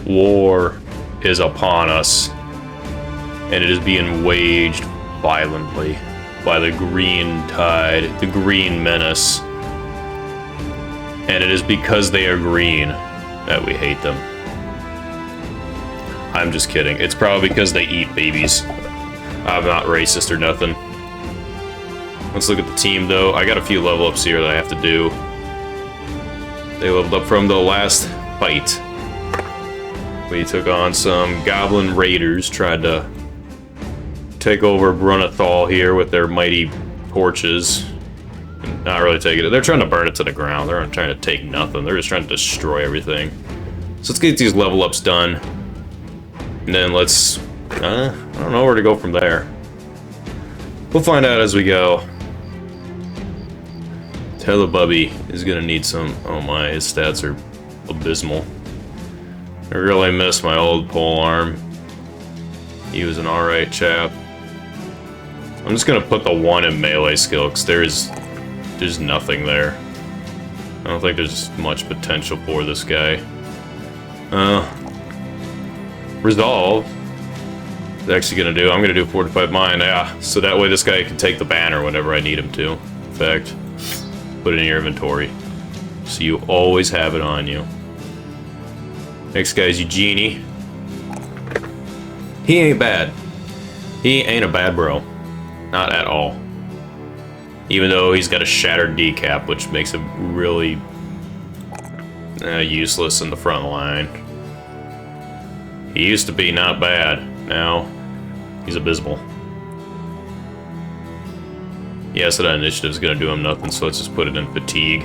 War is upon us, and it is being waged violently by the Green Tide, the Green Menace. And it is because they are green that we hate them. I'm just kidding. It's probably because they eat babies. I'm not racist or nothing. Let's look at the team, though. I got a few level ups here that I have to do. They leveled up from the last fight. We took on some Goblin Raiders, tried to take over Brunathal here with their mighty torches. Not really taking it. They're trying to burn it to the ground. They're not trying to take nothing. They're just trying to destroy everything. So let's get these level ups done. And then let's... I don't know where to go from there. We'll find out as we go. Telebubby is gonna need some... Oh my, his stats are abysmal. I really miss my old polearm. He was an alright chap. I'm just gonna put the 1 in melee skill, because there's nothing there. I don't think there's much potential for this guy. Resolve is actually gonna do. I'm gonna do Fortified Mind, yeah. So that way this guy can take the banner whenever I need him to. In fact, put it in your inventory. So you always have it on you. Next guy is Eugenie. He ain't bad. He ain't a bad bro. Not at all. Even though he's got a shattered decap, which makes him really useless in the front line. He used to be not bad. Now, he's abysmal. Yeah, so that initiative's gonna do him nothing, so let's just put it in fatigue.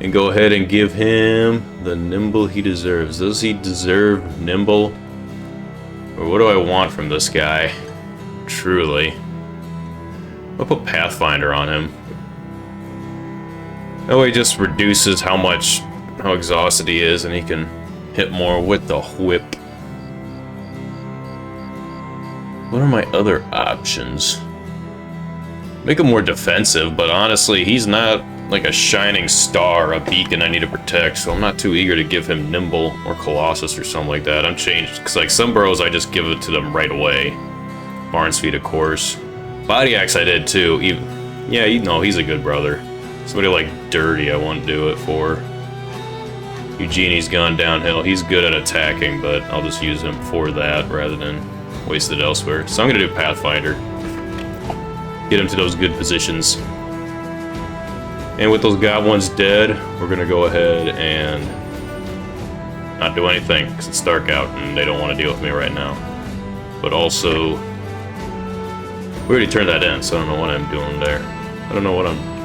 And go ahead and give him the nimble he deserves. Does he deserve nimble? Or what do I want from this guy? Truly. I'll put Pathfinder on him. That way it just reduces how exhausted he is, and he can hit more with the whip. What are my other options? Make him more defensive, but honestly, he's not like a shining star, a beacon I need to protect, so I'm not too eager to give him Nimble or Colossus or something like that. I'm changed, because like some bros, I just give it to them right away. Barnes Feed, of course. Body Axe I did too. Yeah, you know, he's a good brother. Somebody like Dirty I won't do it for. Eugenie's gone downhill. He's good at attacking, but I'll just use him for that rather than waste it elsewhere. So I'm going to do Pathfinder. Get him to those good positions. And with those goblins dead, we're going to go ahead and not do anything because it's dark out and they don't want to deal with me right now. But also, we already turned that in, so I don't know what I'm doing there. I don't know what I'm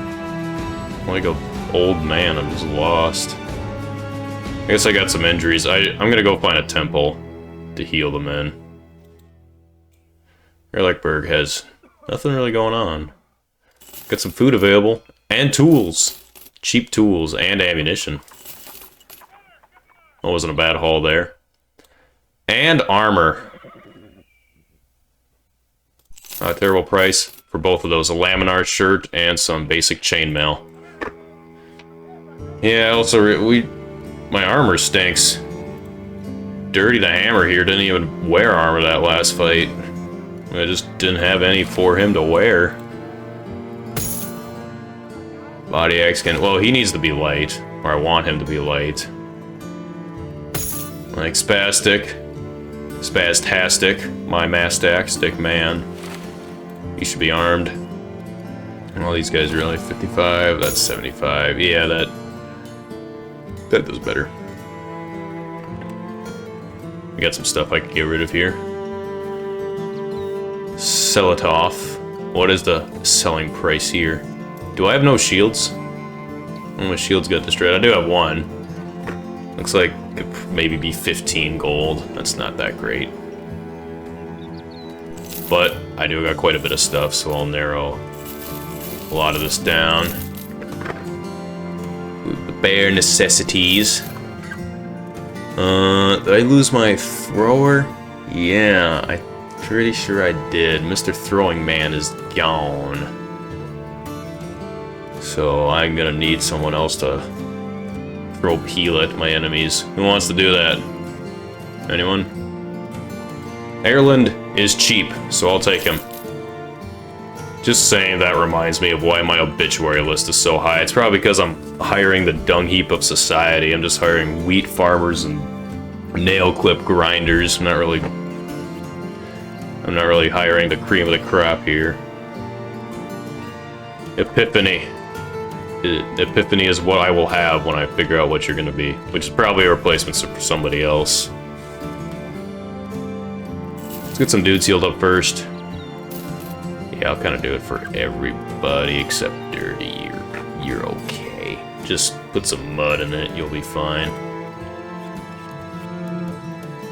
like a old man. I'm just lost. I guess I got some injuries. I'm going to go find a temple to heal them in. Erlichberg has nothing really going on. Got some food available. And tools. Cheap tools and ammunition. That wasn't a bad haul there. And armor. Not a terrible price for both of those. A laminar shirt and some basic chainmail. Yeah, also, my armor stinks. Dirty the Hammer here didn't even wear armor that last fight. I just didn't have any for him to wear. Body Axe can... Well, he needs to be light. Or I want him to be light. Like Spastic. Spastastic. My Mastic. Stick Man. He should be armed. And all these guys are only 55. That's 75. Yeah, that does better. We got some stuff I could get rid of here. Sell it off. What is the selling price here? Do I have no shields? Oh, my shields got destroyed. I do have one. Looks like it could maybe be 15 gold. That's not that great. But I do got quite a bit of stuff, so I'll narrow a lot of this down. The bare necessities. Did I lose my thrower? Yeah, I'm pretty sure I did. Mr. Throwing Man is gone. So I'm gonna need someone else to throw peel at my enemies. Who wants to do that? Anyone? Ireland is cheap, so I'll take him. Just saying that reminds me of why my obituary list is so high. It's probably because I'm hiring the dung heap of society. I'm just hiring wheat farmers and nail clip grinders. I'm not really hiring the cream of the crop here. Epiphany. Epiphany is what I will have when I figure out what you're going to be, which is probably a replacement for somebody else. Let's get some dudes healed up first. Yeah, I'll kind of do it for everybody except Dirty. You're okay. Just put some mud in it, you'll be fine.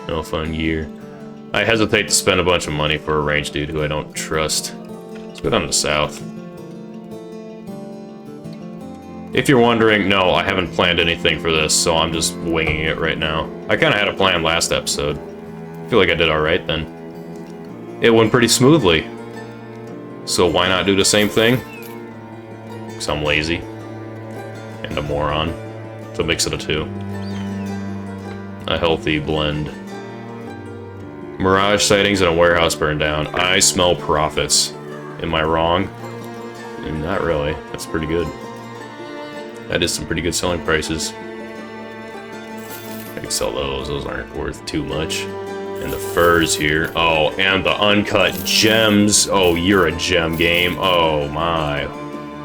No fun gear. I hesitate to spend a bunch of money for a ranged dude who I don't trust. Let's go down to the south. If you're wondering, no, I haven't planned anything for this, so I'm just winging it right now. I kind of had a plan last episode. I feel like I did alright then. It went pretty smoothly. So why not do the same thing? Because I'm lazy. And a moron. So mix it of two. A healthy blend. Mirage sightings and a warehouse burned down. I smell profits. Am I wrong? Not really. That's pretty good. That is some pretty good selling prices. I can sell those. Those aren't worth too much. And the furs here. Oh, and the uncut gems. Oh, you're a gem game. Oh my.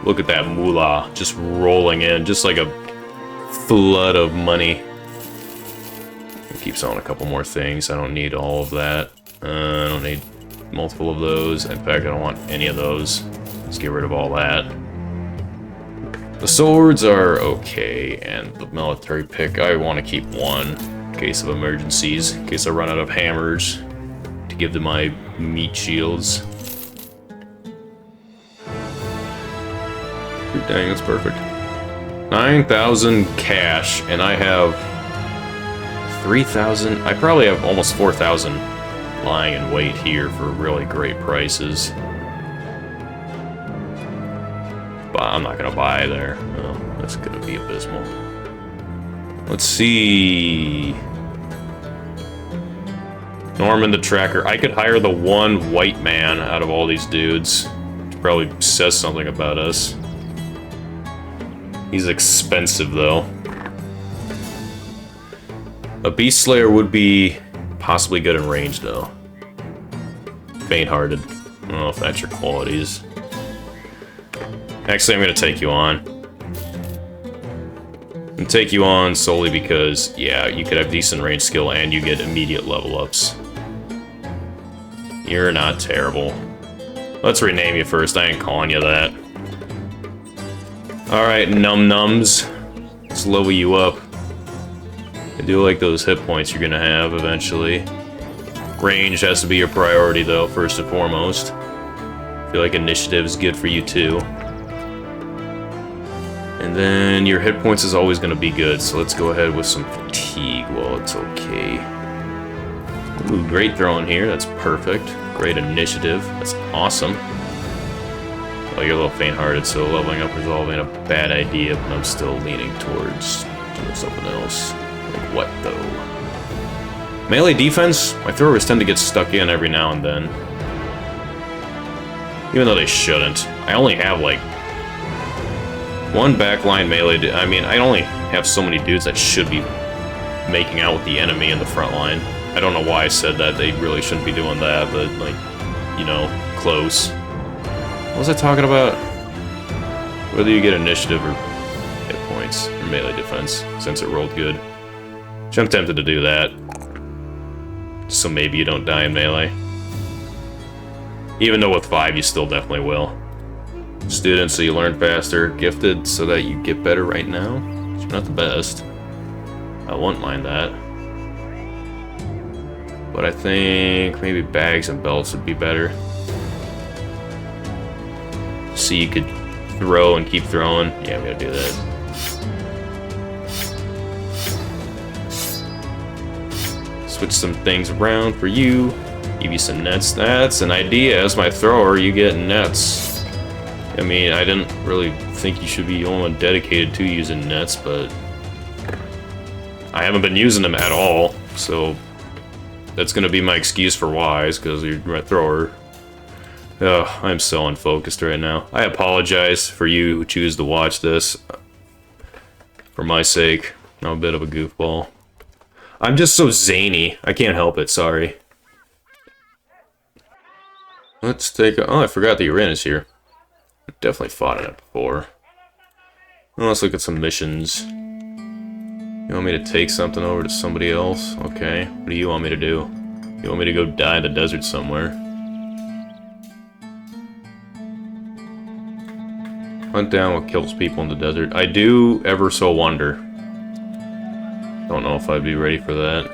Look at that moolah just rolling in. Just like a flood of money. I'll keep selling a couple more things. I don't need all of that. I don't need multiple of those. In fact, I don't want any of those. Let's get rid of all that. The swords are okay, and the military pick, I want to keep one. In case of emergencies, in case I run out of hammers to give to my meat shields. Dang, that's perfect. 9,000 cash, and I have 3,000. I probably have almost 4,000 lying in wait here for really great prices. But I'm not gonna buy there. Oh, that's gonna be abysmal. Let's see. Norman the Tracker. I could hire the one white man out of all these dudes. Which probably says something about us. He's expensive, though. A Beast Slayer would be possibly good in range, though. Faint-hearted. I don't know if that's your qualities. Actually, I'm gonna take you on. And take you on solely because, yeah, you could have decent range skill and you get immediate level ups. You're not terrible. Let's rename you first. I ain't calling you that. Alright, num-nums. Let's level you up. I do like those hit points you're gonna have eventually. Range has to be your priority, though, first and foremost. I feel like initiative is good for you, too. And then your hit points is always going to be good, so let's go ahead with some fatigue. Well, it's okay. Ooh, great throwing here. That's perfect. Great initiative. That's awesome. Well, you're a little faint-hearted, so leveling up resolve ain't a bad idea, but I'm still leaning towards doing something else. Like what, though? Melee defense? My throwers tend to get stuck in every now and then. Even though they shouldn't. I only have, like, one backline melee. I mean, I only have so many dudes that should be making out with the enemy in the front line. I don't know why I said that. They really shouldn't be doing that, but, like, you know, close. What was I talking about? Whether you get initiative or hit points or melee defense, since it rolled good. Which I'm tempted to do that. So maybe you don't die in melee. Even though with 5 you still definitely will. Student, so you learn faster. Gifted, so that you get better right now. You're not the best. I won't mind that. But I think maybe bags and belts would be better. So you could throw and keep throwing. Yeah, I'm gonna do that. Switch some things around for you. Give you some nets. That's an idea. As my thrower, you get nets. I mean, I didn't really think you should be the only one dedicated to using nets, but I haven't been using them at all, so that's gonna be my excuse for whys, because you're my thrower. Oh, I'm so unfocused right now. I apologize for you who choose to watch this. For my sake, I'm a bit of a goofball. I'm just so zany. I can't help it, sorry. Let's take a... Oh, I forgot the Uranus here. I've definitely fought in it before. Well, let's look at some missions. You want me to take something over to somebody else? Okay. What do you want me to do? You want me to go die in the desert somewhere? Hunt down what kills people in the desert. I do ever so wonder. Don't know if I'd be ready for that.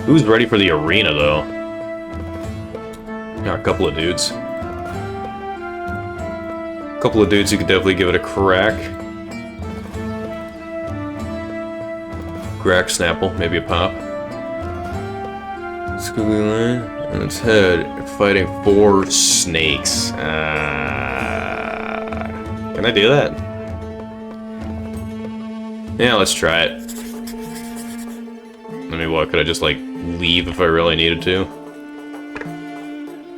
Who's ready for the arena, though? Yeah, a couple of dudes. A couple of dudes who could definitely give it a crack. Crack Snapple, maybe a pop. Scooby Line on its head, fighting 4 snakes. Can I do that? Yeah, let's try it. I mean, what, could I just, like, leave if I really needed to?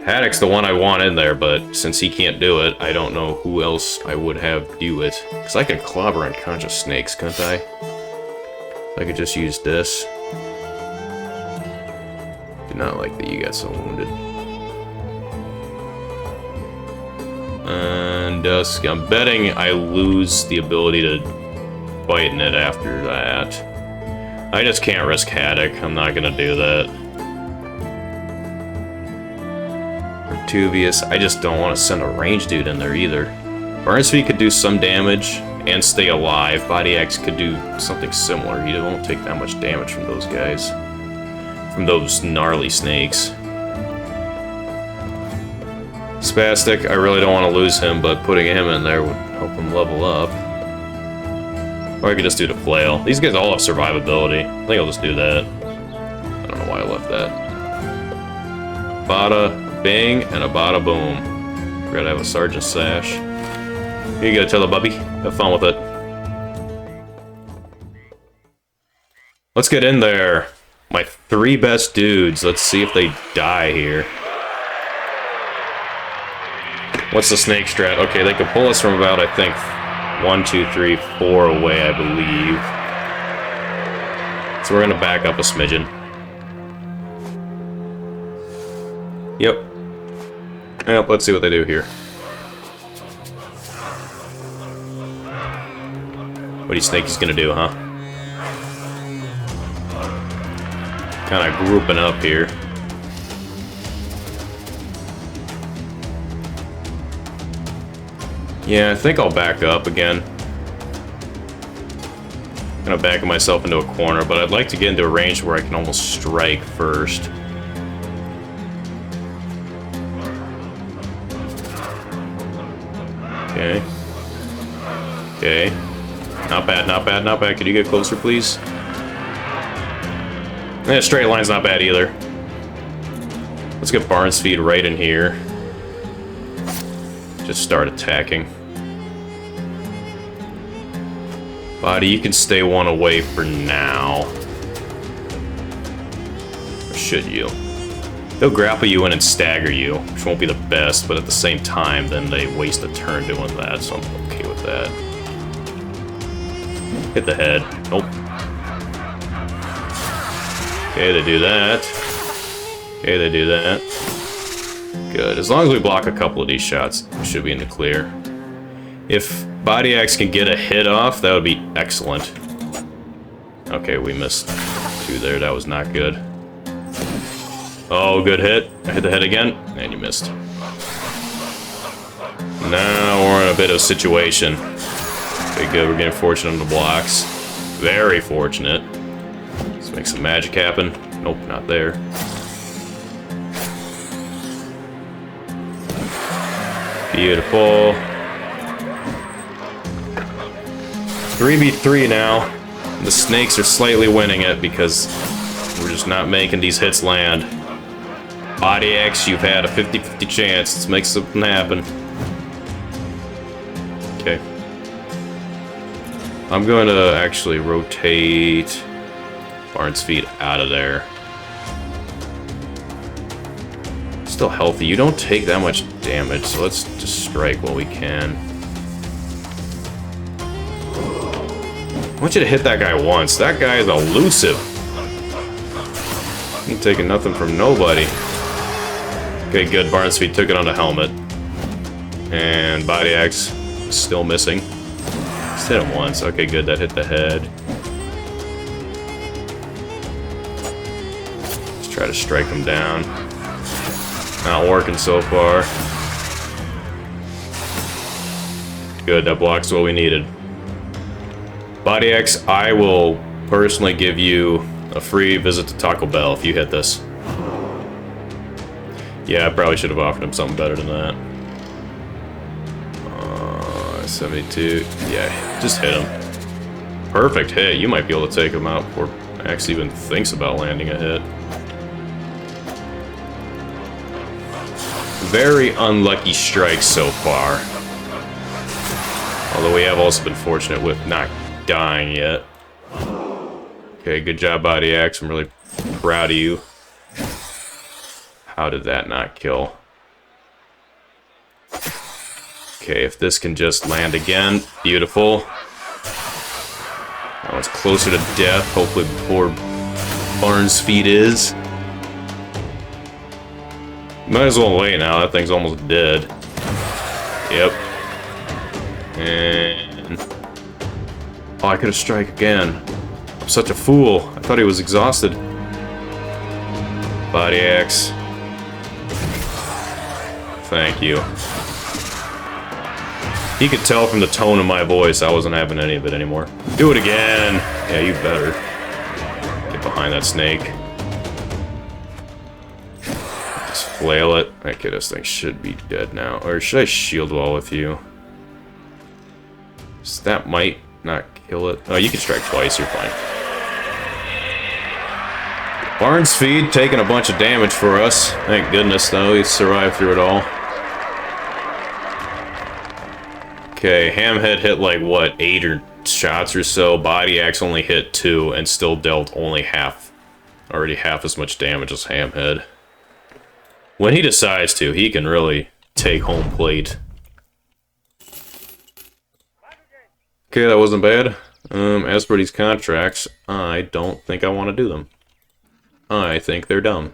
Haddock's the one I want in there, but since he can't do it, I don't know who else I would have do it. Because I can clobber unconscious snakes, couldn't I? I could just use this. Do not like that you got so wounded. And Dusk, I'm betting I lose the ability to fight in it after that. I just can't risk Haddock. I'm not gonna do that. Artuvius, I just don't want to send a ranged dude in there either. Barnsby could do some damage and stay alive. Body Axe could do something similar. He won't take that much damage from those guys. From those gnarly snakes. Spastic, I really don't want to lose him, but putting him in there would help him level up. Or I could just do the flail. These guys all have survivability. I think I'll just do that. I don't know why I left that. Bada bing and a bada boom. Forgot I have a sergeant sash. Here you go, Telebubby. Have fun with it. Let's get in there. My 3 best dudes. Let's see if they die here. What's the snake strat? Okay, they could pull us from about, I think, 1, 2, 3, 4 away, I believe. So we're gonna back up a smidgen. Yep. Yep, let's see what they do here. What do you think he's gonna do, huh? Kinda grouping up here. Yeah, I think I'll back up again. I'm gonna back myself into a corner, but I'd like to get into a range where I can almost strike first. Okay. Okay. Not bad, not bad, not bad. Could you get closer, please? Yeah, straight line's not bad either. Let's get Barnes Feed right in here. Just start attacking. Body, you can stay 1 away for now. Or should you? They'll grapple you in and stagger you, which won't be the best, but at the same time, then they waste a turn doing that, so I'm okay with that. Hit the head. Nope. Okay, they do that. Okay, they do that. Good. As long as we block a couple of these shots, we should be in the clear. If Body Axe can get a hit off, that would be excellent. Okay, we missed 2 there. That was not good. Oh, good hit. I hit the head again, and you missed. Now we're in a bit of a situation. Okay, good. We're getting fortunate on the blocks. Very fortunate. Let's make some magic happen. Nope, not there. Beautiful. 3v3 now. The snakes are slightly winning it because we're just not making these hits land. Body Axe, you've had a 50-50 chance. Let's make something happen. Okay. I'm going to actually rotate Barnes Feet out of there. Still healthy. You don't take that much damage, so let's just strike while we can. I want you to hit that guy once. That guy is elusive. He ain't taking nothing from nobody. Okay, good. Barnsfeed took it on the helmet. And Body Axe is still missing. Just hit him once. Okay, good. That hit the head. Let's try to strike him down. Not working so far. Good. That blocks what we needed. Body Axe, I will personally give you a free visit to Taco Bell if you hit this. Yeah, I probably should have offered him something better than that. 72. Yeah, just hit him. Perfect hit. You might be able to take him out before Axe even thinks about landing a hit. Very unlucky strikes so far. Although we have also been fortunate with not dying yet. Okay, good job, Body Axe. I'm really proud of you. How did that not kill? Okay, if this can just land again, beautiful. Now it's closer to death, hopefully before Barnsfeed is. Might as well wait now, that thing's almost dead. Yep. And... oh, I could have strike again. I'm such a fool. I thought he was exhausted. Body Axe. Thank you. He could tell from the tone of my voice I wasn't having any of it anymore. Do it again! Yeah, you better. Get behind that snake. Just flail it. Okay, this thing should be dead now. Or should I shield wall with you? So that might not kill it. Oh, you can strike twice, you're fine. Barnsfeed taking a bunch of damage for us. Thank goodness, though, he survived through it all. Okay, Hamhead hit like, what, 8 shots or so. Body Axe only hit 2 and still dealt only already half as much damage as Hamhead. When he decides to, he can really take home plate. Okay, that wasn't bad. As for these contracts, I don't think I want to do them. I think they're dumb.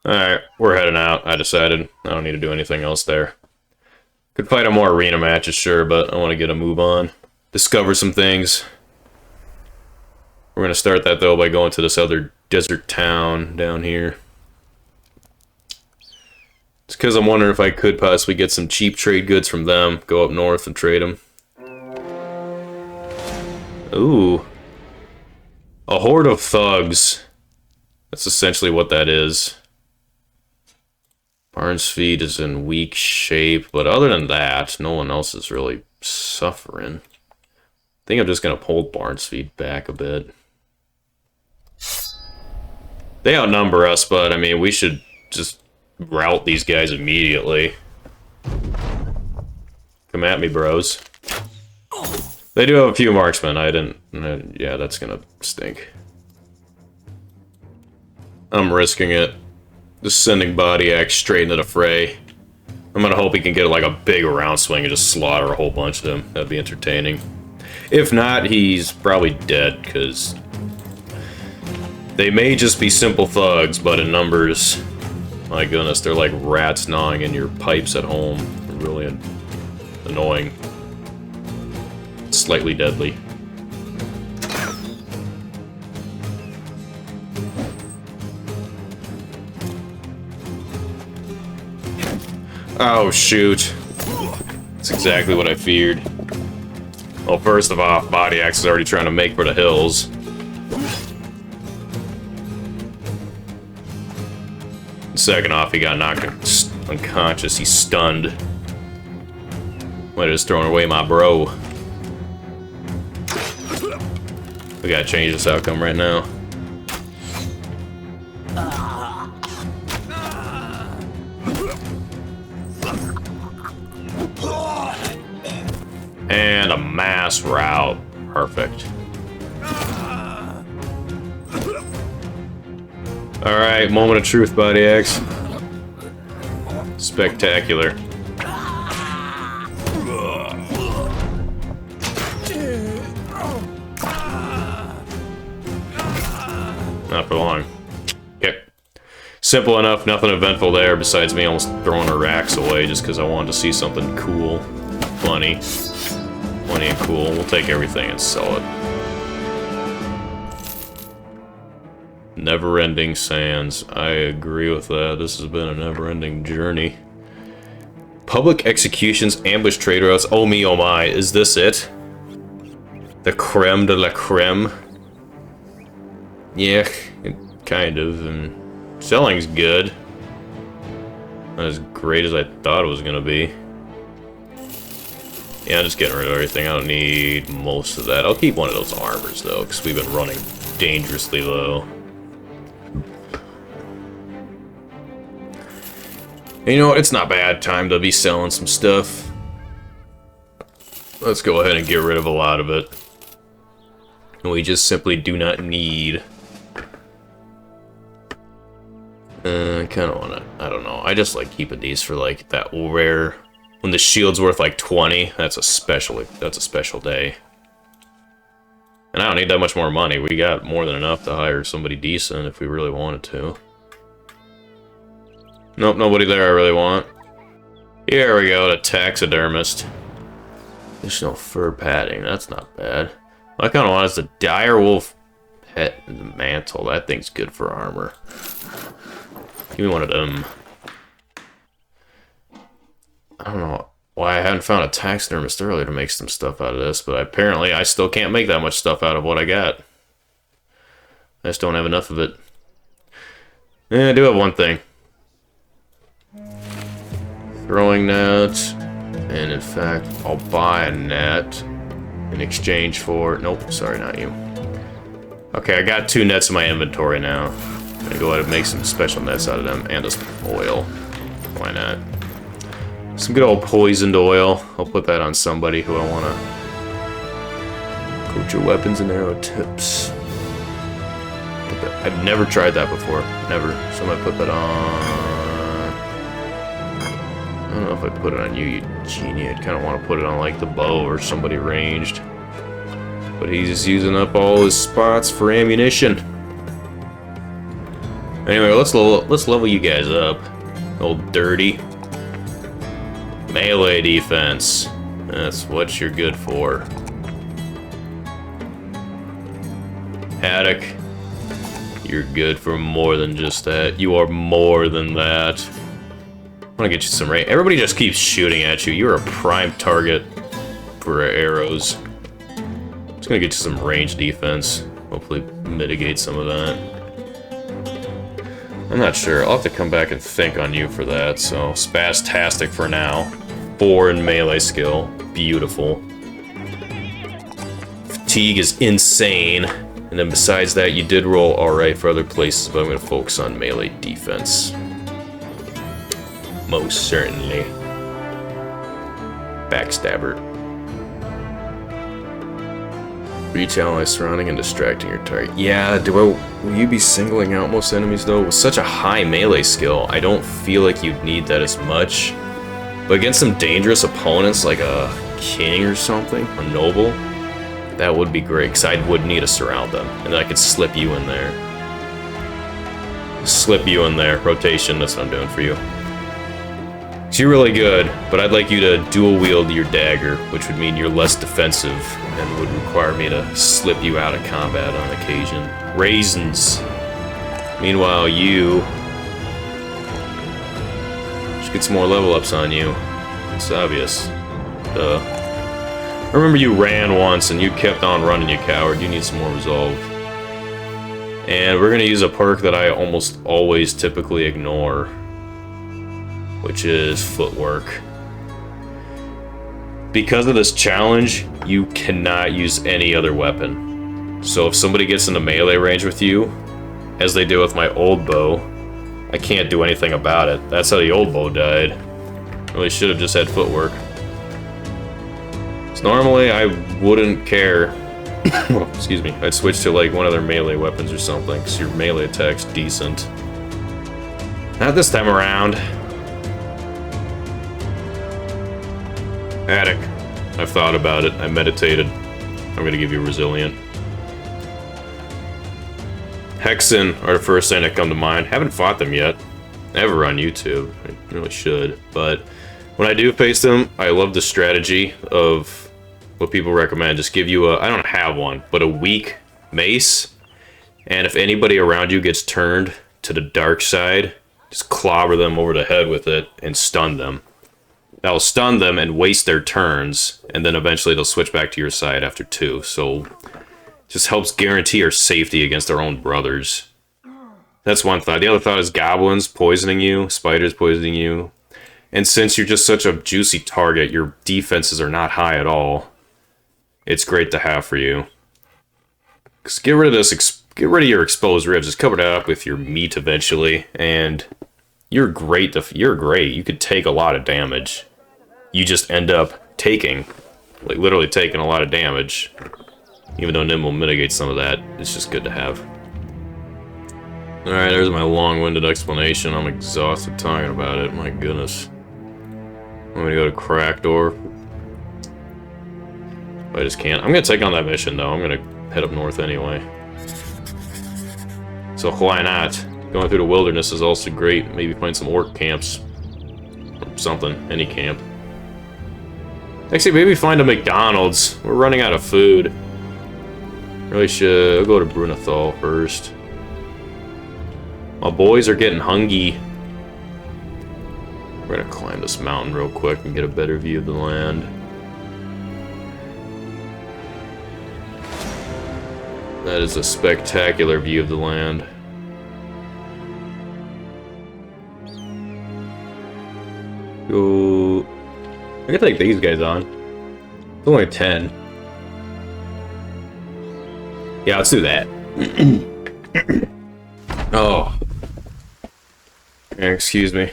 Alright, we're heading out. I decided I don't need to do anything else there. Could fight a more arena matches, sure, but I want to get a move on. Discover some things. We're going to start that, though, by going to this other desert town down here. It's because I'm wondering if I could possibly get some cheap trade goods from them. Go up north and trade them. Ooh. A horde of thugs. That's essentially what that is. Barnsfeed is in weak shape, but other than that, no one else is really suffering. I think I'm just going to pull Barnsfeed back a bit. They outnumber us, but I mean, we should just rout these guys immediately. Come at me, bros. They do have a few marksmen. I didn't... yeah, that's going to stink. I'm risking it. Just sending Body Axe straight into the fray. I'm gonna hope he can get like a big round swing and just slaughter a whole bunch of them. That'd be entertaining. If not, he's probably dead, because they may just be simple thugs, but in numbers, my goodness, they're like rats gnawing in your pipes at home. They're really annoying. Slightly deadly. Oh, shoot. That's exactly what I feared. Well, first of all, Body Axe is already trying to make for the hills. Second off, he got knocked unconscious. He's stunned. Might have just thrown away my bro. We gotta change this outcome right now. And a mass rout. Perfect. Alright, moment of truth, Body Axe. Spectacular. Not for long. Okay. Simple enough, nothing eventful there besides me almost throwing her racks away just because I wanted to see something cool. Funny. Funny and cool. We'll take everything and sell it. Never-ending sands. I agree with that. This has been a never-ending journey. Public executions, ambush trade routes. Oh me, oh my. Is this it? The creme de la creme? Yeah, kind of. And selling's good. Not as great as I thought it was gonna be. Yeah, I'm just getting rid of everything. I don't need most of that. I'll keep one of those armors, though, because we've been running dangerously low. You know what? It's not bad time to be selling some stuff. Let's go ahead and get rid of a lot of it. We just simply do not need. I kind of want to. I don't know. I just like keeping these for like that rare. When the shield's worth like 20, that's a special. That's a special day. And I don't need that much more money. We got more than enough to hire somebody decent if we really wanted to. Nope, nobody there I really want. Here we go, the taxidermist. Additional fur padding, that's not bad. What I kind of want is the direwolf pet and the mantle. That thing's good for armor. Give me one of them. I don't know why I hadn't found a taxidermist earlier to make some stuff out of this, but apparently I still can't make that much stuff out of what I got. I just don't have enough of it. I do have one thing. Throwing net, and in fact, I'll buy a net in exchange for. Nope, sorry, not you. Okay, I got 2 nets in my inventory now. I'm gonna go ahead and make some special nets out of them and just oil. Why not? Some good old poisoned oil. I'll put that on somebody who I want to. Coat your weapons and arrow tips. I've never tried that before. Never. So I'm gonna put that on. I don't know if I put it on you, you genie. I'd kind of want to put it on like the bow or somebody ranged. But he's just using up all his spots for ammunition. Anyway, let's level you guys up. Old dirty. Melee defense. That's what you're good for. Haddock. You're good for more than just that. You are more than that. I want to get you some range. Everybody just keeps shooting at you. You're a prime target for arrows. Just gonna get you some range defense. Hopefully mitigate some of that. I'm not sure. I'll have to come back and think on you for that. So, Spastastic for now. 4 in melee skill. Beautiful. Fatigue is insane. And then besides that, you did roll alright for other places, but I'm going to focus on melee defense. Most certainly. Backstabber. Reach allies surrounding and distracting your target. Yeah, will you be singling out most enemies though? With such a high melee skill, I don't feel like you'd need that as much. But against some dangerous opponents like a king or something, or noble, that would be great, because I would need to surround them, and then I could slip you in there. Slip you in there. Rotation, that's what I'm doing for you. So you're really good, but I'd like you to dual wield your dagger, which would mean you're less defensive, and would require me to slip you out of combat on occasion. Raisins. Meanwhile, you... should get some more level ups on you. It's obvious. Duh. I remember you ran once and you kept on running, you coward. You need some more resolve. And we're gonna use a perk that I almost always typically ignore, which is footwork. Because of this challenge, you cannot use any other weapon. So if somebody gets into melee range with you, as they do with my old bow, I can't do anything about it. That's how the old bow died. Really should have just had footwork. Normally, I wouldn't care Oh, excuse me. I'd switch to like one of their melee weapons or something, because your melee attack's decent. Not this time around. Attic. I've thought about it. I meditated. I'm gonna give you Resilient. Hexen are the first thing that come to mind. Haven't fought them yet. Ever on YouTube. I really should. But when I do face them, I love the strategy of what people recommend. Just give you a, I don't have one, but a weak mace. And if anybody around you gets turned to the dark side, just clobber them over the head with it and stun them. That'll stun them and waste their turns, and then eventually they'll switch back to your side after 2. So just helps guarantee our safety against our own brothers. That's one thought. The other thought is goblins poisoning you, spiders poisoning you. And since you're just such a juicy target, your defenses are not high at all. It's great to have for you. Just get rid of this, get rid of your exposed ribs. Just cover that up with your meat eventually, and you're great. You're great. You could take a lot of damage. You just end up taking, like literally taking a lot of damage. Even though Nim will mitigate some of that, it's just good to have. Alright, there's my long-winded explanation. I'm exhausted talking about it. My goodness. I'm gonna go to Crackdoor. I just can't. I'm gonna take on that mission though. I'm gonna head up north anyway. So why not? Going through the wilderness is also great. Maybe find some orc camps. Or something. Any camp. Actually, maybe find a McDonald's. We're running out of food. Really should. I'll go to Brunathal first. My boys are getting hungry. We're gonna climb this mountain real quick and get a better view of the land. That is a spectacular view of the land. Go. I can take these guys on. It's only 10. Yeah, let's do that. Oh. Yeah, excuse me.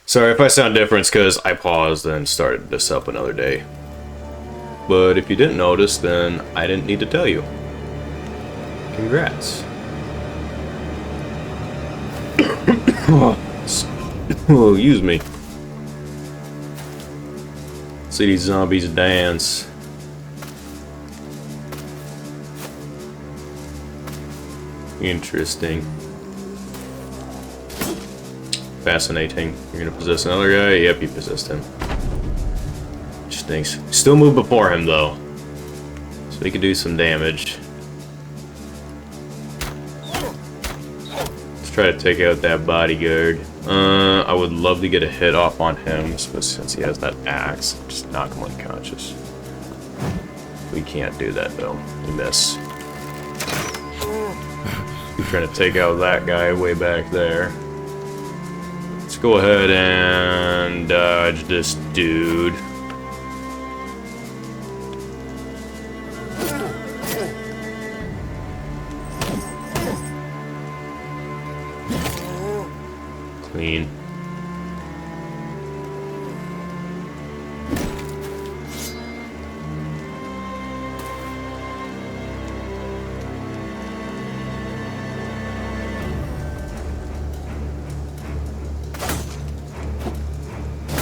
Sorry if I sound different, it's because I paused and started this up another day. But if you didn't notice, then I didn't need to tell you. Congrats. Oh, excuse me. See these zombies dance. Interesting. Fascinating. You're gonna possess another guy? Yep, you possessed him. Stinks. Still move before him, though. So he can do some damage. Let's try to take out that bodyguard. I would love to get a hit off on him, since he has that axe. Just knock him unconscious. We can't do that, though. We miss. We're trying to take out that guy way back there. Let's go ahead and dodge this dude. Clean.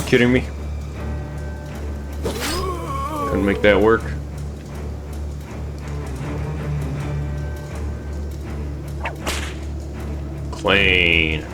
Kidding me? Couldn't make that work. Clean.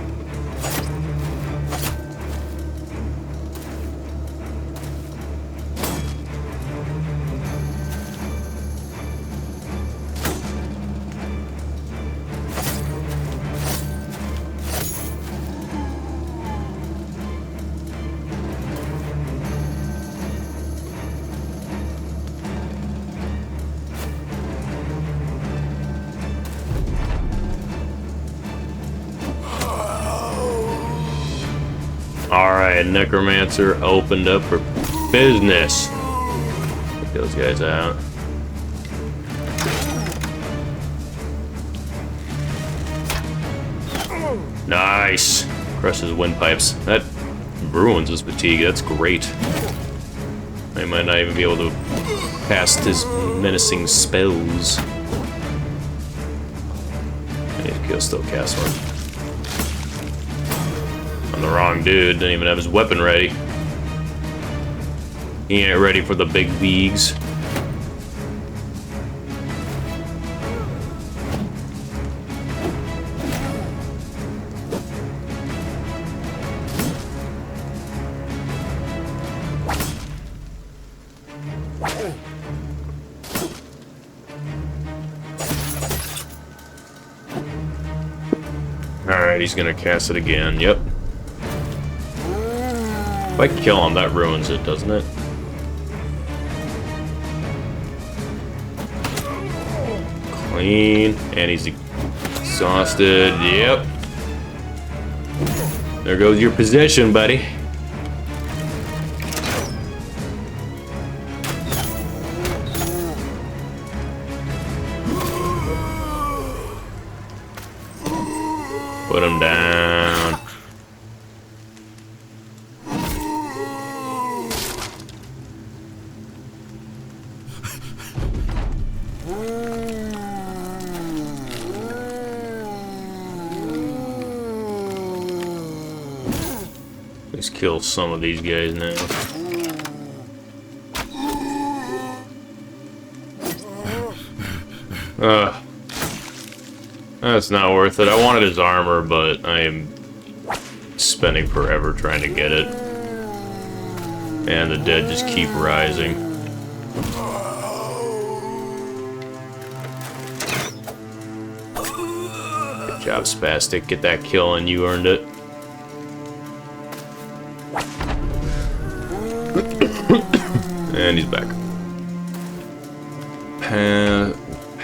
Alright, Necromancer opened up for business. Get those guys out. Nice! Crushes windpipes. That ruins his fatigue, that's great. I might not even be able to Cast his menacing spells. I need to still cast one. I'm the wrong dude. Didn't even have his weapon ready. He ain't ready for the big leagues. Alright, he's gonna cast it again. Yep. If I kill him, that ruins it, doesn't it? Clean. And he's exhausted. Yep. There goes your possession, buddy. Put him down. Let's kill some of these guys now. That's not worth it. I wanted his armor, but I am spending forever trying to get it. And the dead just keep rising. Good job, Spastic. Get that kill and you earned it. And he's back.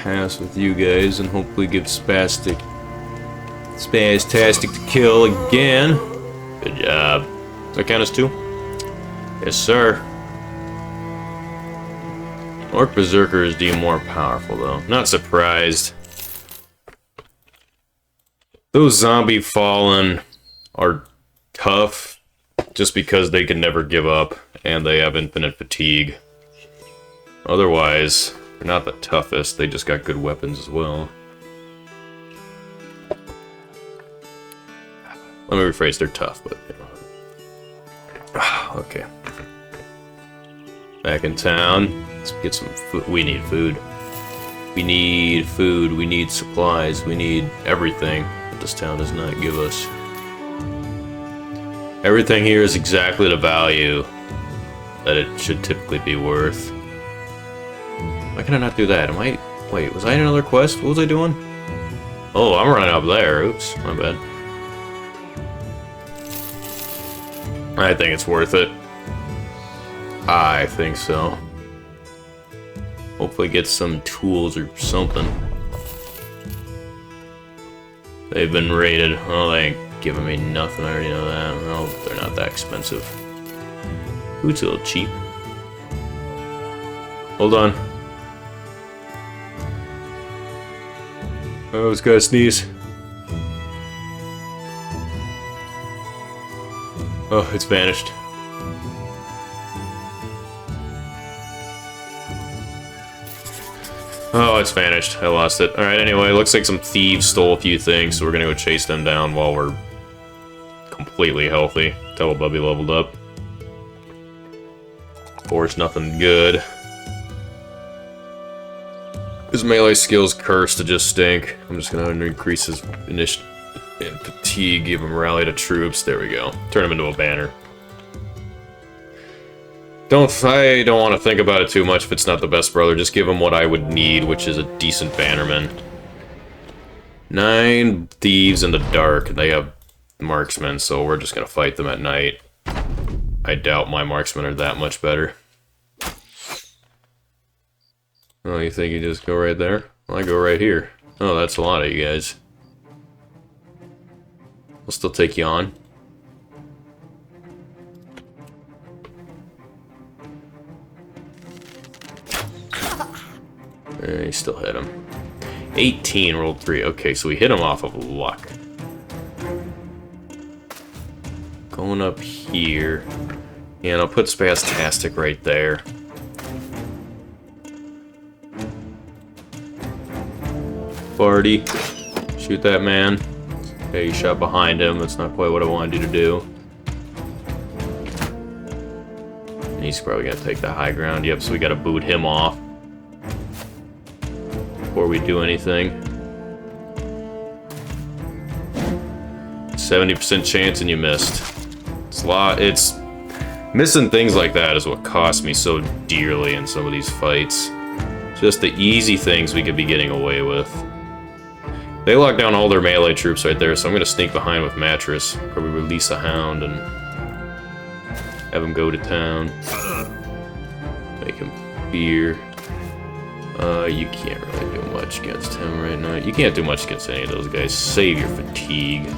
Pass with you guys and hopefully give Spastic to kill again. Good job. Does that count as 2? Yes, sir. Orc Berserker is deemed more powerful, though. Not surprised. Those zombie fallen are tough just because they can never give up and they have infinite fatigue. Otherwise, they're not the toughest, they just got good weapons as well. Let me rephrase, they're tough, but... Okay. Back in town. Let's get some food. We need food. We need food, we need supplies, we need everything that this town does not give us. Everything here is exactly the value that it should typically be worth. Why can I not do that? Wait, was I in another quest? What was I doing? Oh, I'm running up there. Oops, my bad. I think it's worth it. I think so. Hopefully get some tools or something. They've been raided. Oh, they ain't giving me nothing. I already know that. Oh, they're not that expensive. Food's a little cheap. Hold on. Oh, it's gotta sneeze. Oh, it's vanished. Oh, it's vanished. I lost it. Alright, anyway, looks like some thieves stole a few things, so we're gonna go chase them down while we're completely healthy. Telebubby leveled up. Of course, nothing good. His melee skill's cursed to just stink. I'm just gonna increase his initiative and fatigue, give him rally to troops. There we go. Turn him into a banner. I don't want to think about it too much if it's not the best brother. Just give him what I would need, which is a decent bannerman. 9 thieves in the dark. They have marksmen, so we're just gonna fight them at night. I doubt my marksmen are that much better. Oh, you think you just go right there? Well, I go right here. Oh, that's a lot of you guys. I'll still take you on. You still hit him. 18, rolled 3. Okay, so we hit him off of luck. Going up here. And I'll put Spastastic right there. Barty. Shoot that man. Okay, you shot behind him. That's not quite what I wanted you to do. And he's probably gonna take the high ground. Yep, so we gotta boot him off before we do anything. 70% chance and you missed. It's missing things like that is what cost me so dearly in some of these fights. Just the easy things we could be getting away with. They locked down all their melee troops right there, so I'm gonna sneak behind with Mattress. Probably release a hound and have him go to town. Make him fear. You can't really do much against him right now. You can't do much against any of those guys. Save your fatigue.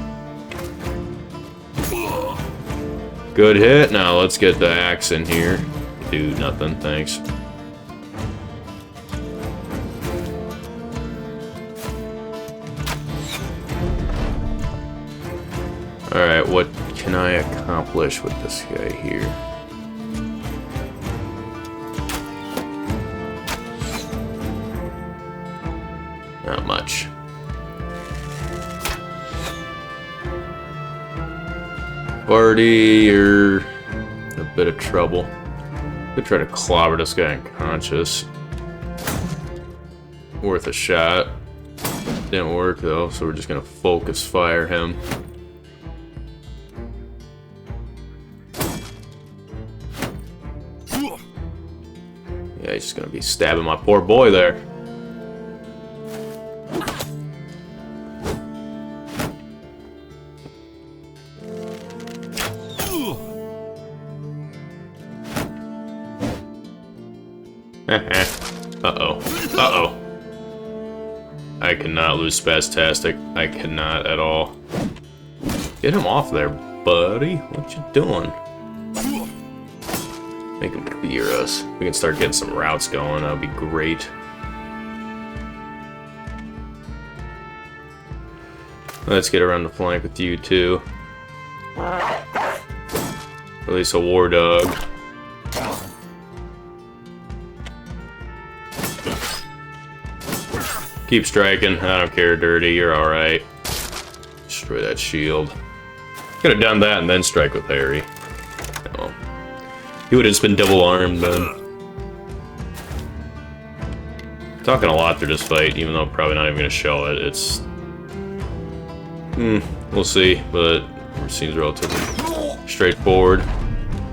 Good hit. Now let's get the axe in here. Do nothing, thanks. Alright, what can I accomplish with this guy here? Not much. Barty, you're in a bit of trouble. Could try to clobber this guy unconscious. Worth a shot. Didn't work though, so we're just gonna focus fire him. Yeah, he's just gonna be stabbing my poor boy there. Uh-oh. Uh-oh. I cannot lose Spastastic. I cannot at all. Get him off there, buddy. What you doing? Make him fear us. We can start getting some routes going. That would be great. Let's get around the flank with you, too. Release a war dog. Keep striking. I don't care, Dirty. You're alright. Destroy that shield. Could have done that and then strike with Harry. No. He would have just been double armed then. Talking a lot through this fight, even though I'm probably not even going to show it. It's... we'll see, but it seems relatively straightforward.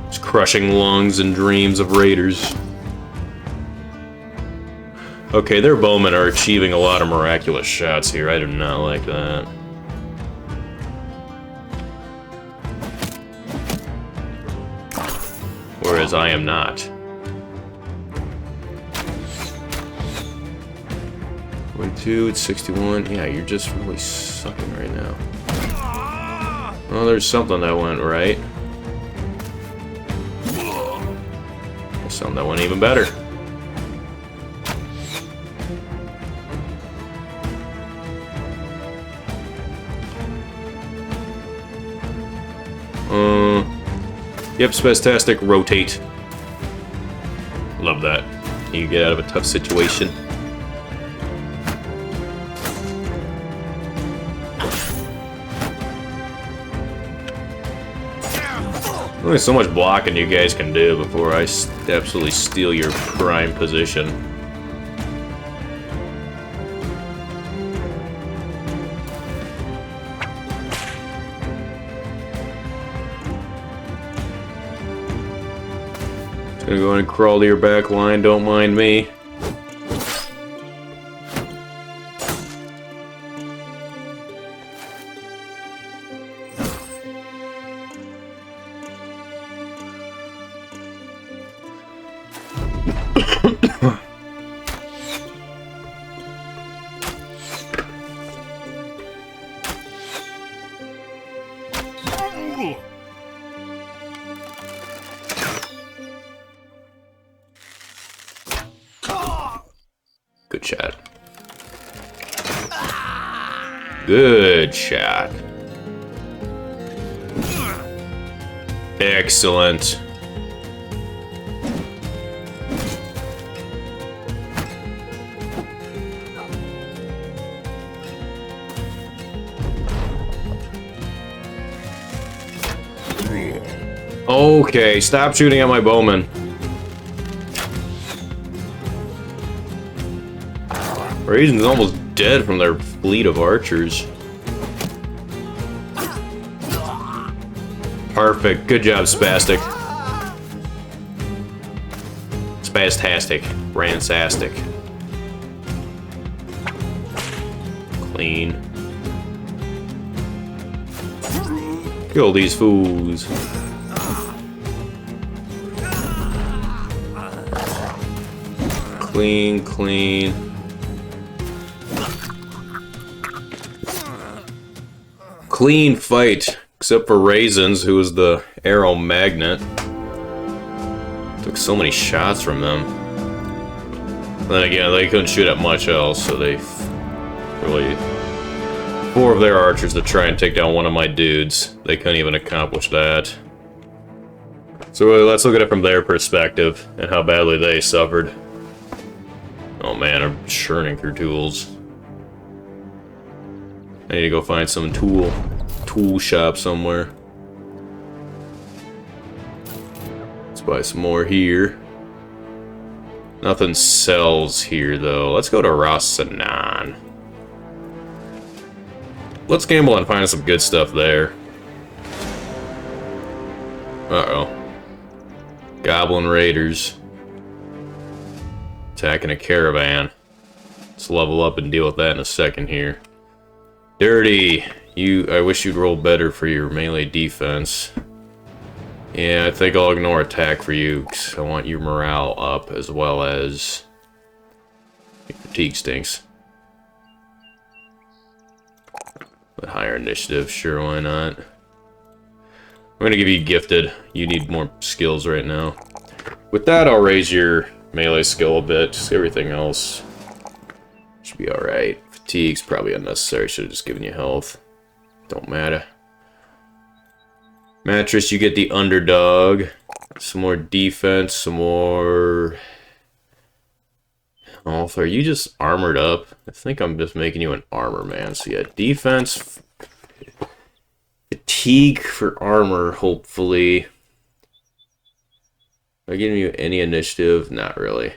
Just crushing lungs and dreams of raiders. Okay, their bowmen are achieving a lot of miraculous shots here. I do not like that. Whereas I am not. 22, it's 61. Yeah, you're just really sucking right now. Well, there's something that went right. There's something that went even better. Yep, Spastastic, rotate. Love that. You get out of a tough situation. Only so much blocking you guys can do before I absolutely steal your prime position. Gonna go and crawl to your back line, don't mind me. Good shot. Good shot. Excellent. Okay, stop shooting at my bowman. Raisin's almost dead from their fleet of archers. Perfect. Good job, Spastic. Spastastic. Ransastic. Clean. Kill these fools. Clean, clean. Clean fight, except for Raisins, who was the arrow magnet. Took so many shots from them. Then again, they couldn't shoot at much else, so they really... 4 of their archers to try and take down one of my dudes. They couldn't even accomplish that. So let's look at it from their perspective, and how badly they suffered. Oh man, I'm churning through tools. I need to go find some tool shop somewhere. Let's buy some more here. Nothing sells here though. Let's go to Rossanan. Let's gamble and find some good stuff there. Uh-oh. Goblin Raiders. Attacking a caravan. Let's level up and deal with that in a second here. Dirty! I wish you'd roll better for your melee defense. Yeah, I think I'll ignore attack for you, because I want your morale up, as well as... your fatigue stinks. But higher initiative, sure, why not? I'm gonna give you gifted. You need more skills right now. With that, I'll raise your melee skill a bit. Just everything else should be alright. Fatigue's probably unnecessary. Should have just given you health. Don't matter. Mattress, you get the underdog. Some more defense, some more... Oh, are you just armored up? I think I'm just making you an armor man. So yeah, defense, fatigue for armor, hopefully. Am I giving you any initiative? Not really.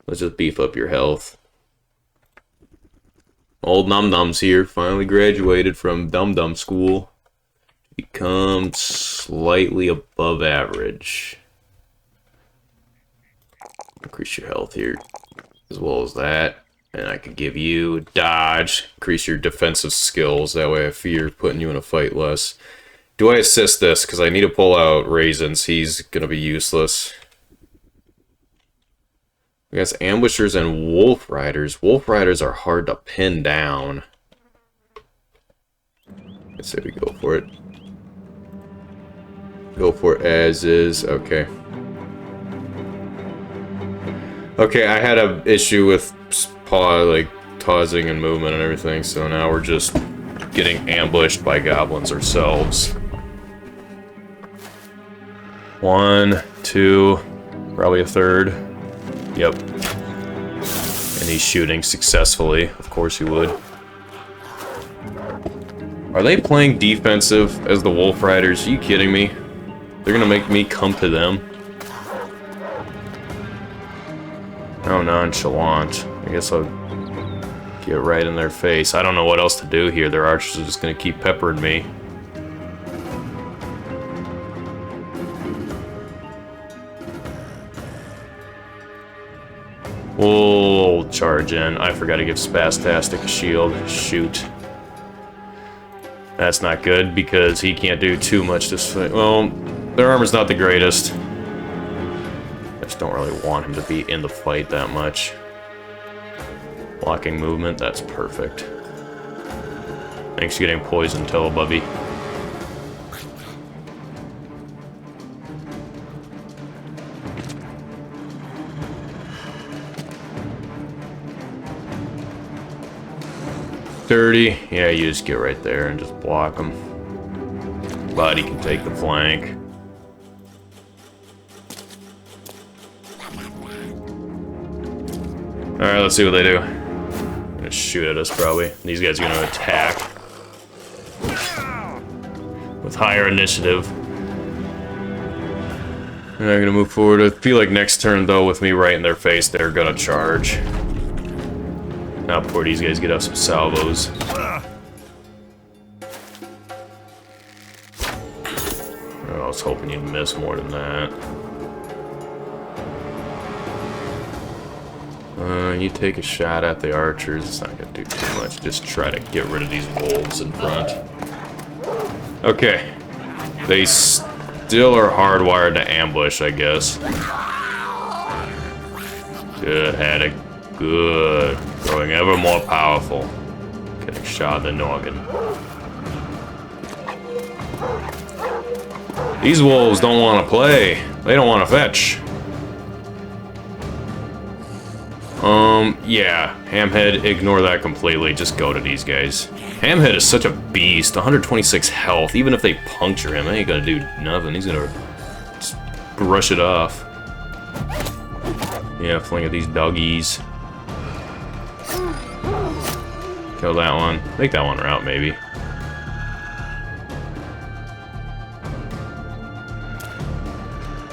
Let's just beef up your health. Old Num Nums here, finally graduated from Dum Dum School. Become slightly above average. Increase your health here, as well as that. And I could give you dodge, increase your defensive skills. That way I fear putting you in a fight less. Do I assist this? Because I need to pull out Raisins. He's going to be useless. I guess ambushers and wolf riders. Wolf riders are hard to pin down. I say we go for it. Go for it as is. Okay. Okay, I had an issue with pausing and movement and everything, so now we're just getting ambushed by goblins ourselves. 1, 2, probably a third. Yep. And he's shooting successfully. Of course he would. Are they playing defensive as the Wolf Riders? Are you kidding me? They're gonna make me come to them. How nonchalant. I guess I'll get right in their face. I don't know what else to do here. Their archers are just gonna keep peppering me. We'll charge in. I forgot to give Spastastic a shield. Shoot. That's not good, because he can't do too much this fight. Well, their armor's not the greatest. I just don't really want him to be in the fight that much. Blocking movement, that's perfect. Thanks for getting poisoned, Telebubby. Dirty. Yeah, you just get right there and just block him. But he can take the flank. Alright, let's see what they do. They're gonna shoot at us, probably. These guys are gonna attack. with higher initiative. And I'm gonna move forward. I feel like next turn, though, with me right in their face, they're gonna charge. Now, before these guys get up some salvos. I was hoping you'd miss more than that. You take a shot at the archers. It's not gonna do too much. Just try to get rid of these wolves in front. Okay. They still are hardwired to ambush, I guess. Good, Haddock. Good. Growing ever more powerful. Getting shot in the noggin. These wolves don't want to play. They don't want to fetch. Yeah. Hamhead, ignore that completely. Just go to these guys. Hamhead is such a beast. 126 health. Even if they puncture him, they ain't gonna do nothing. He's gonna just brush it off. Yeah, fling at these doggies. Kill that one. Take that one out, maybe.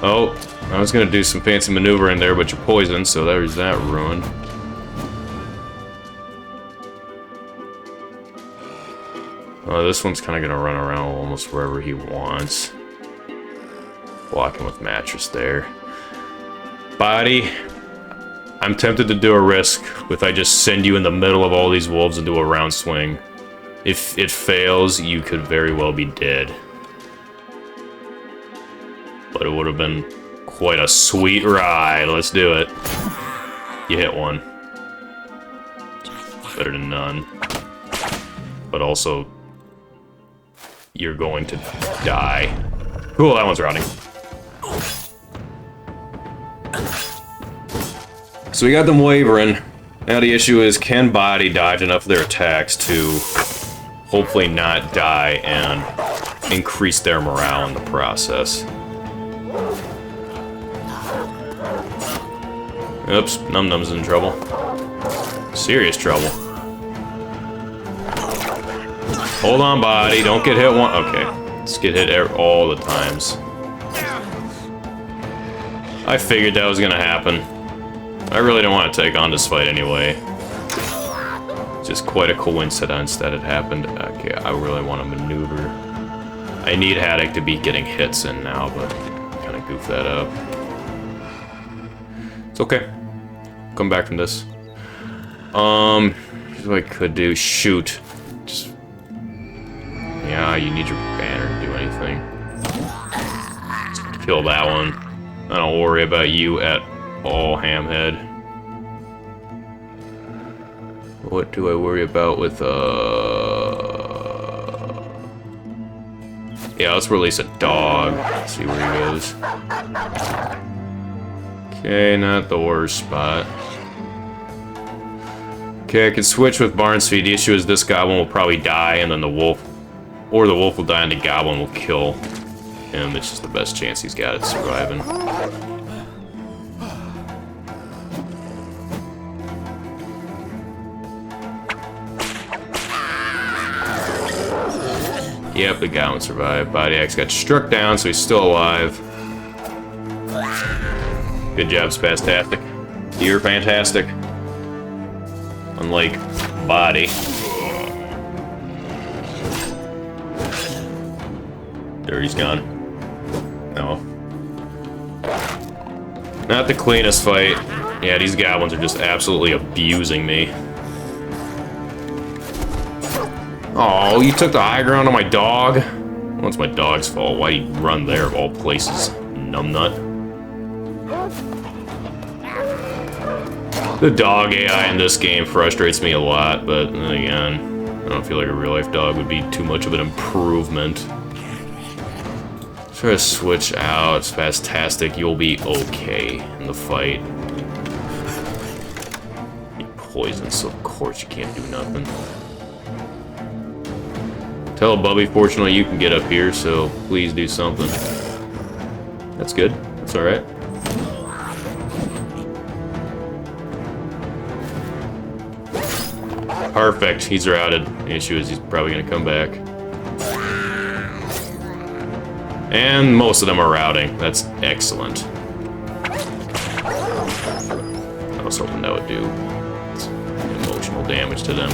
Oh, I was gonna do some fancy maneuvering there, but you're poisoned, so there's that ruined. This one's kind of gonna run around almost wherever he wants. Blocking with mattress there. Body. I'm tempted to do a risk if I just send you in the middle of all these wolves and do a round swing. If it fails, you could very well be dead. But it would have been quite a sweet ride. Let's do it. You hit one. Better than none. But also, you're going to die. Cool, that one's rotting. So we got them wavering. Now the issue is, can Body dodge enough of their attacks to hopefully not die and increase their morale in the process? Oops, Num Num's in trouble. Serious trouble. Hold on, Body. Don't get hit one. Okay. Let's get hit all the times. I figured that was gonna happen. I really don't want to take on this fight anyway. Just quite a coincidence that it happened. Okay, I really want to maneuver. I need Haddock to be getting hits in now, but kind of goof that up. It's okay. Come back from this. Here's what I could do. Shoot. Just... Yeah, you need your banner to do anything. Just kill that one. I don't worry about you at all, Hamhead. What do I worry about with, Yeah, let's release a dog. Let's see where he goes. Okay, not the worst spot. Okay, I can switch with Barnes Feed. The issue is this goblin will probably die, and then the wolf... Or the wolf will die and the goblin will kill him. It's just the best chance he's got at surviving. Yep, the goblin survived. Body Axe got struck down, so he's still alive. Good job, Spastastic. You're fantastic. Unlike Body. There, he's gone. No. Not the cleanest fight. Yeah, these goblins are just absolutely abusing me. Oh, you took the high ground on my dog? Well, it's my dog's fault. Why'd he run there of all places? Numbnut. The dog AI in this game frustrates me a lot, but then again, I don't feel like a real-life dog would be too much of an improvement. Try to switch out. Spastastic, you'll be okay in the fight. You're poisoned, so of course you can't do nothing. Tell Bubby, fortunately you can get up here, so please do something. That's good. That's alright. Perfect. He's routed. The issue is he's probably going to come back. And most of them are routing. That's excellent. I was hoping that would do emotional damage to them.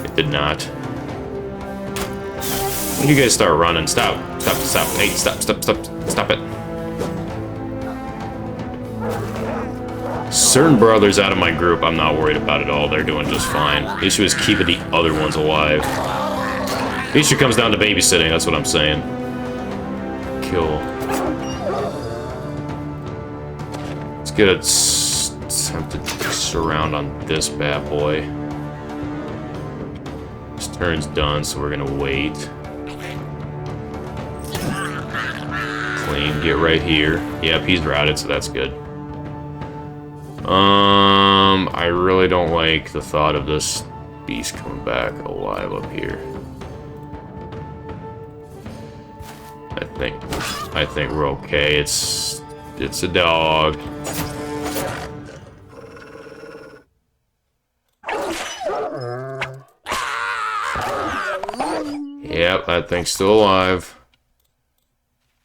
It did not. When you guys start running, stop. Stop, stop. Hey, stop, stop, stop, stop it. Certain brothers out of my group, I'm not worried about at all. They're doing just fine. The issue is keeping the other ones alive. The issue comes down to babysitting, that's what I'm saying. Kill. Let's get a attempted surround on this bad boy. This turn's done, so we're gonna wait. Clean, get right here. Yep, he's routed, so that's good. I really don't like the thought of this beast coming back alive up here. I think we're okay. It's a dog. Yep, that thing's still alive.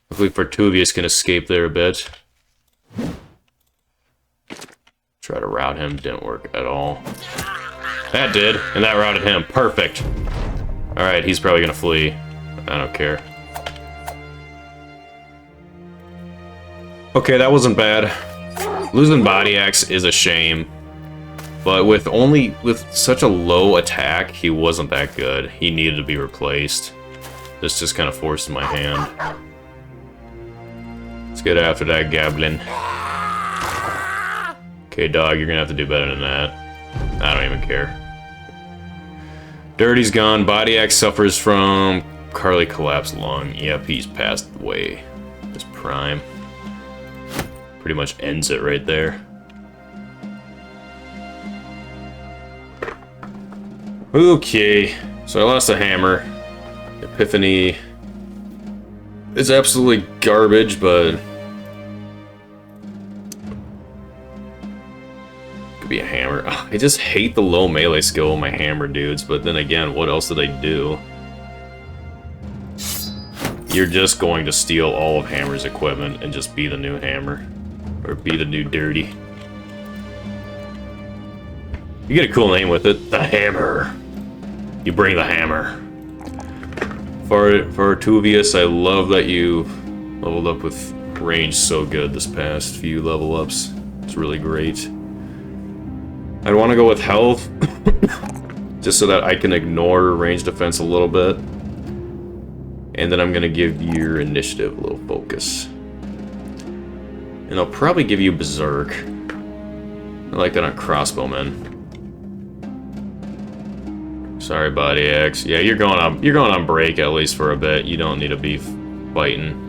Hopefully Fortuvius can escape there a bit. Try to route him, didn't work at all. That did, and that routed him. Perfect. Alright, he's probably gonna flee. I don't care. Okay, that wasn't bad. Losing Body Axe is a shame. But with such a low attack, he wasn't that good. He needed to be replaced. This just kind of forced my hand. Let's get after that goblin. Okay, dog, you're gonna have to do better than that. I don't even care. Dirty's gone. Body Axe suffers from Carly collapsed lung. Yep, he's passed away. His prime. Pretty much ends it right there. Okay, so I lost a hammer. Epiphany is absolutely garbage, but could be a hammer. Ugh, I just hate the low melee skill of my hammer dudes, but then again, what else did I do? You're just going to steal all of Hammer's equipment and just be the new Hammer. Or be the new Dirty. You get a cool name with it. The Hammer. You bring the hammer. For Artuvius, I love that you leveled up with range so good this past few level ups. It's really great. I'd want to go with health, just so that I can ignore range defense a little bit. And then I'm going to give your initiative a little focus. And I'll probably give you Berserk. I like that on crossbowmen. Sorry, Body Axe. Yeah, you're going on break at least for a bit. You don't need to be fighting.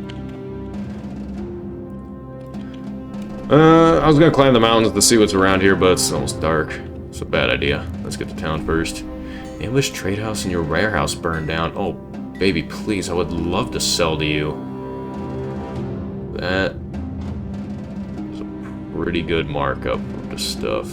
I was gonna climb the mountains to see what's around here, but it's almost dark. It's a bad idea. Let's get to town first. The English trade house and your warehouse burned down. Oh, baby, please, I would love to sell to you. That is a pretty good markup of the stuff.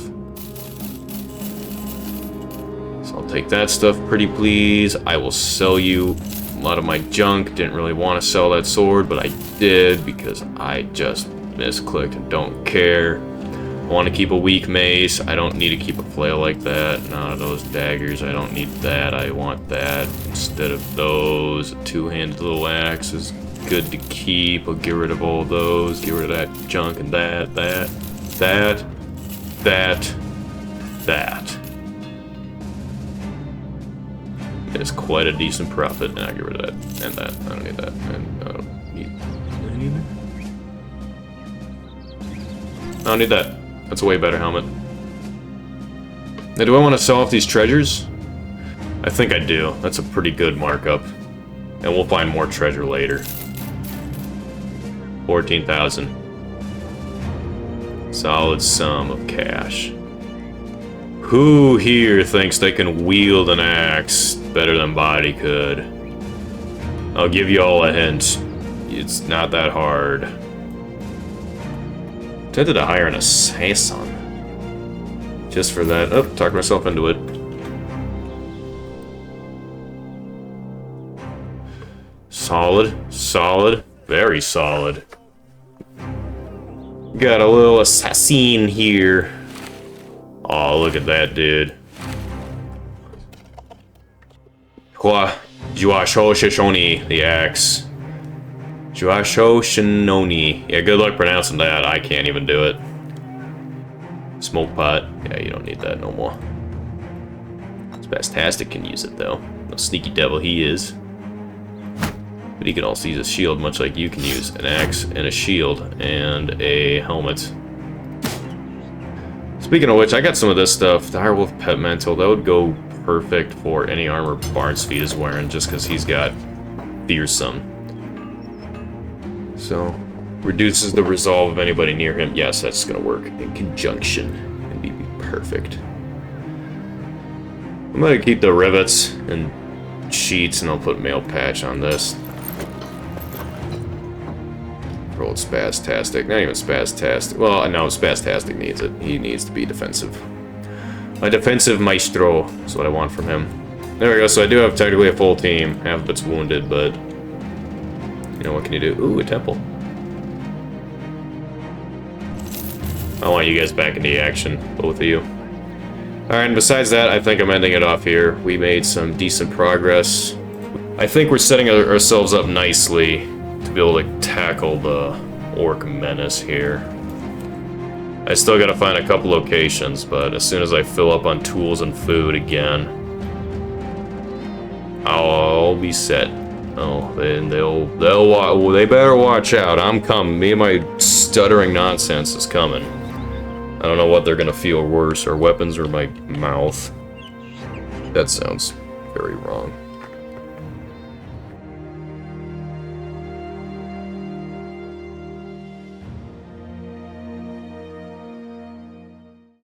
So I'll take that stuff, pretty please. I will sell you a lot of my junk. Didn't really want to sell that sword, but I did because I just misclicked and don't care. I want to keep a weak mace. I don't need to keep a flail like that. None of those daggers. I don't need that. I want that instead of those. A two-handed little axe is good to keep. I'll get rid of all those. Get rid of that junk and that. It's quite a decent profit. Now get rid of that and that. I don't need that. And I don't need that. I don't need that. That's a way better helmet. Now, do I want to sell off these treasures? I think I do. That's a pretty good markup. And we'll find more treasure later. 14,000. Solid sum of cash. Who here thinks they can wield an axe better than Body could? I'll give you all a hint. It's not that hard. Tempted to hire an assassin. Just for that. Oh, talked myself into it. Solid. Very solid. Got a little assassin here. Oh, look at that, dude. Hua Juasho Shishoni, the axe. Juasho Shinoni. Yeah, good luck pronouncing that. I can't even do it. Smoke pot. Yeah, you don't need that no more. Spastastic can use it, though. No sneaky devil he is. But he can also use a shield, much like you can use an axe and a shield and a helmet. Speaking of which, I got some of this stuff. The Direwolf Pet Mantle, that would go perfect for any armor Barnsfeed is wearing, just because he's got fearsome. So, reduces the resolve of anybody near him. Yes, that's gonna work in conjunction. It'd be perfect. I'm gonna keep the rivets and sheets, and I'll put mail patch on this. Rolled Spastastic. Not even Spastastic. Well, no, Spastastic needs it. He needs to be defensive. A defensive maestro is what I want from him. There we go. So I do have technically a full team. Half of it's wounded, but you know, what can you do? Ooh, a temple. I want you guys back into action, both of you. Alright, and besides that, I think I'm ending it off here. We made some decent progress. I think we're setting ourselves up nicely to be able to tackle the Orc Menace here. I still gotta find a couple locations, but as soon as I fill up on tools and food again, I'll be set. Oh, then they better watch out. I'm coming. Me and my stuttering nonsense is coming. I don't know what they're gonna feel worse, or weapons or my mouth. That sounds very wrong.